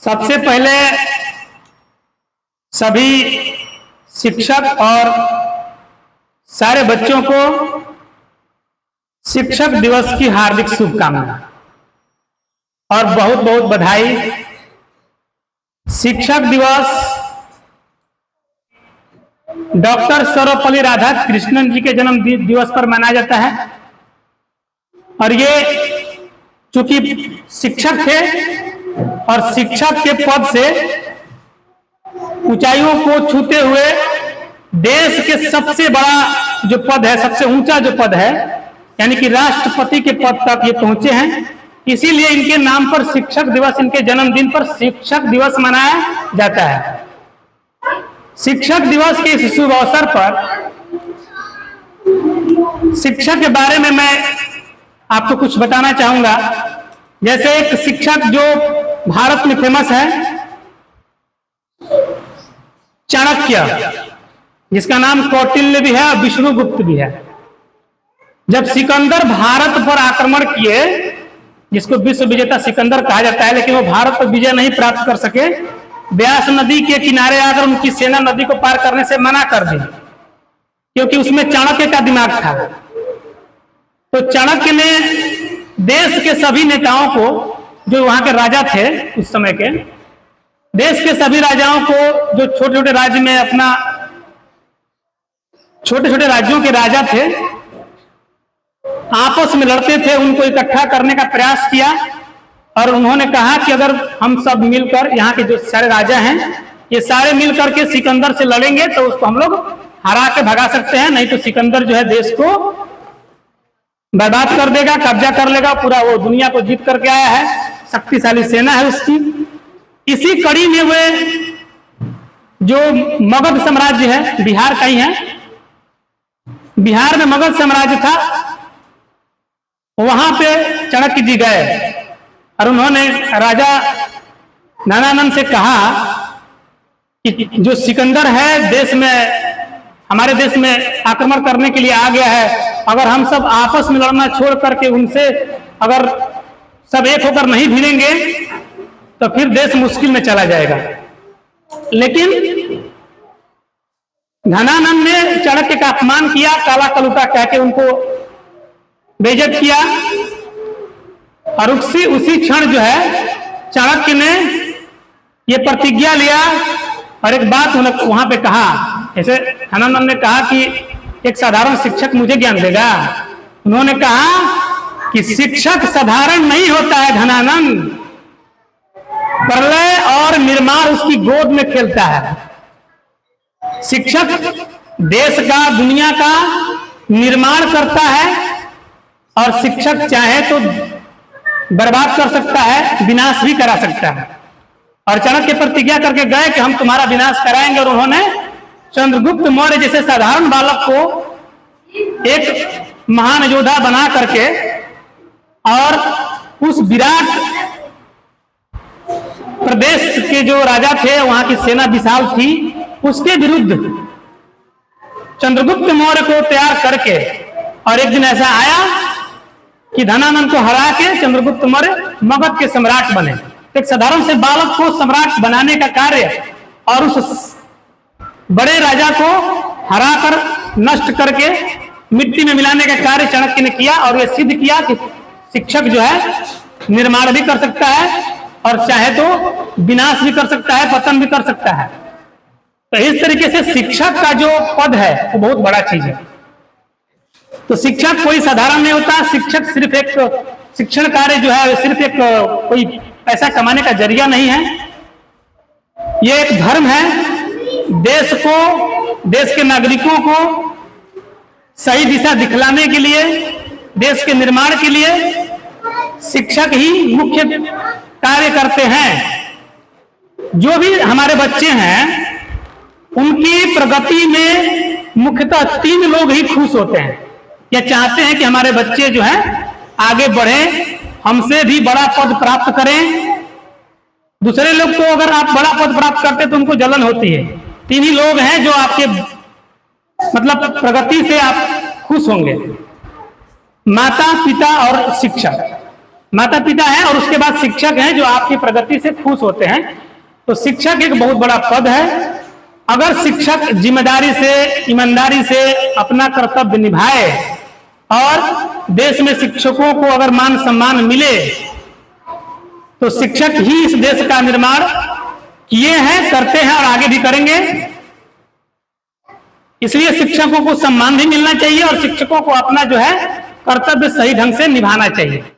सबसे पहले सभी शिक्षक और सारे बच्चों को शिक्षक दिवस की हार्दिक शुभकामनाएं और बहुत बहुत बधाई। शिक्षक दिवस डॉक्टर सर्वपल्ली राधाकृष्णन जी के जन्म दिवस पर मनाया जाता है और ये चूंकि शिक्षक थे और शिक्षक के पद से ऊंचाइयों को छूते हुए देश के सबसे बड़ा जो पद है, सबसे ऊंचा जो पद है, यानी कि राष्ट्रपति के पद तक ये पहुंचे हैं। इसीलिए इनके नाम पर शिक्षक दिवस, इनके जन्मदिन पर शिक्षक दिवस मनाया जाता है। शिक्षक दिवस के इस शुभ अवसर पर शिक्षा के बारे में मैं आपको कुछ बताना चाहूंगा। जैसे एक शिक्षक जो भारत में फेमस है, चाणक्य, जिसका नाम कौटिल्य भी है और विष्णुगुप्त भी है। जब सिकंदर भारत पर आक्रमण किए, जिसको विश्व विजेता सिकंदर कहा जाता है, लेकिन वो भारत पर विजय नहीं प्राप्त कर सके, व्यास नदी के किनारे आकर उनकी सेना नदी को पार करने से मना कर दी, क्योंकि उसमें चाणक्य का दिमाग था। तो चाणक्य ने देश के सभी नेताओं को, जो वहां के राजा थे उस समय के, देश के सभी राजाओं को, जो छोटे छोटे राज्य में अपना छोटे छोटे राज्यों के राजा थे, आपस में लड़ते थे, उनको इकट्ठा करने का प्रयास किया और उन्होंने कहा कि अगर हम सब मिलकर, यहाँ के जो सारे राजा हैं, ये सारे मिलकर के सिकंदर से लड़ेंगे तो उसको हम लोग हरा के भगा सकते हैं, नहीं तो सिकंदर जो है देश को बर्बाद कर देगा, कब्जा कर लेगा, पूरा वो दुनिया को जीत करके आया है, शक्तिशाली सेना है उसकी। इसी कड़ी में वे जो मगध साम्राज्य है, बिहार का ही है, बिहार में मगध साम्राज्य था, वहां पे चाणक्य जी गए और उन्होंने राजा नानानंद से कहा कि जो सिकंदर है देश में, हमारे देश में आक्रमण करने के लिए आ गया है, अगर हम सब आपस में लड़ना छोड़ करके उनसे अगर सब एक होकर नहीं भिड़ेंगे तो फिर देश मुश्किल में चला जाएगा। लेकिन धनानंद ने चाणक्य का अपमान किया, काला कलूटा कह के उनको बेइज्जत किया और उसी क्षण जो है चाणक्य ने ये प्रतिज्ञा लिया और एक बात वहां पे कहा। ऐसे धनानंद ने कहा कि एक साधारण शिक्षक मुझे ज्ञान देगा। उन्होंने कहा कि शिक्षक साधारण नहीं होता है धनानंद, प्रलय और निर्माण उसकी गोद में खेलता है। शिक्षक देश का, दुनिया का निर्माण करता है और शिक्षक चाहे तो बर्बाद कर सकता है, विनाश भी करा सकता है। और चाणक्य प्रतिज्ञा करके गए कि हम तुम्हारा विनाश कराएंगे और उन्होंने चंद्रगुप्त मौर्य जैसे साधारण बालक को एक महान योद्धा बना करके और उस विराट प्रदेश के जो राजा थे, वहां की सेना विशाल थी, उसके विरुद्ध चंद्रगुप्त मौर्य को तैयार करके, और एक दिन ऐसा आया कि धनानंद को हरा के चंद्रगुप्त मौर्य मगध के सम्राट बने। एक साधारण से बालक को सम्राट बनाने का कार्य और उस बड़े राजा को हराकर नष्ट करके मिट्टी में मिलाने का कार्य चाणक्य ने किया और यह सिद्ध किया कि शिक्षक जो है निर्माण भी कर सकता है और चाहे तो विनाश भी कर सकता है, पतन भी कर सकता है। तो इस तरीके से शिक्षक का जो पद है वो बहुत बड़ा चीज है। तो शिक्षक कोई साधारण नहीं होता। शिक्षक सिर्फ एक शिक्षण कार्य जो है सिर्फ एक कोई पैसा कमाने का जरिया नहीं है, ये एक धर्म है। देश को, देश के नागरिकों को सही दिशा दिखलाने के लिए, देश के निर्माण के लिए शिक्षक ही मुख्य कार्य करते हैं। जो भी हमारे बच्चे हैं उनकी प्रगति में मुख्यतः 3 लोग ही खुश होते हैं या चाहते हैं कि हमारे बच्चे जो हैं आगे बढ़े, हमसे भी बड़ा पद प्राप्त करें। दूसरे लोग को अगर आप बड़ा पद प्राप्त करते तो उनको जलन होती है। 3 ही लोग हैं जो आपके मतलब प्रगति से आप खुश होंगे, माता, पिता और शिक्षक। माता पिता है और उसके बाद शिक्षक हैं जो आपकी प्रगति से खुश होते हैं। तो शिक्षक एक बहुत बड़ा पद है। अगर शिक्षक जिम्मेदारी से, ईमानदारी से अपना कर्तव्य निभाए और देश में शिक्षकों को अगर मान सम्मान मिले तो शिक्षक ही इस देश का निर्माण किए हैं, करते हैं और आगे भी करेंगे। इसलिए शिक्षकों को सम्मान भी मिलना चाहिए और शिक्षकों को अपना जो है कर्तव्य सही ढंग से निभाना चाहिए।